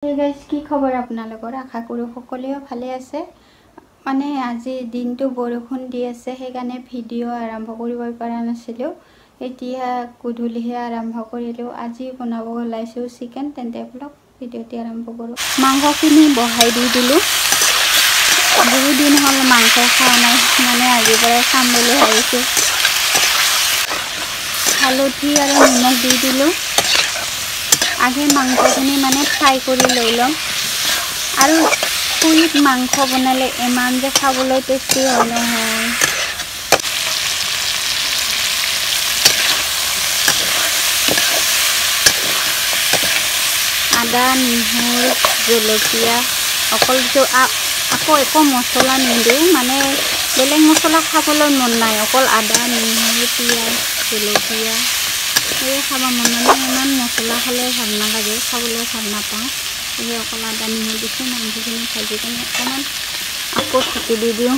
Hey guys, কি খবৰ আপোনালোকৰ? আশা কৰো সকলোৱে ভালে আছে। মানে আজি দিনটো বৰষুণ দি আছে, সেইকাৰণে ভিডিঅ' আৰম্ভ কৰিব পৰা নাছিলো। এতিয়া গধূলিহে আৰম্ভ কৰিলো। আজি বনাব ওলাইছো চিকেন, তেন্তে ব্লগ ভিডিঅ'টি আৰম্ভ কৰো। মাংসখিনি বহাই দি দিলো। বহুত দিন হ'ল মাংস খোৱা নাই, মানে আজিৰ পৰা খাম বুলি ভাবিছো। হালধি আৰু নিমখ দি দিলো। আগে মাংসখিনি মানে ফ্ৰাই কৰি লৈ লম। আৰু পুৰিত মাংস বনালে ইমান যে খাবলৈ টেষ্টি হয় নহয়। আদা, নহৰু, জলকীয়া আকৌ একো মছলা নিদিওঁ, মানে বেলেগ মছলা খাবলৈ মন নাই। অকল আদা, নহৰু, পিঁয়াজ, জলকীয়া সেয়ে খাব মন, মানে ইমান মছলা খালে ভাল নালাগে, খাবলৈ ভাল নাপাওঁ। সেয়ে অকল আদা, নহৰু দিছোঁ। মাংসখিনি ভাজি কিনে অকণমান আকৌ ঢাকি দি দিওঁ।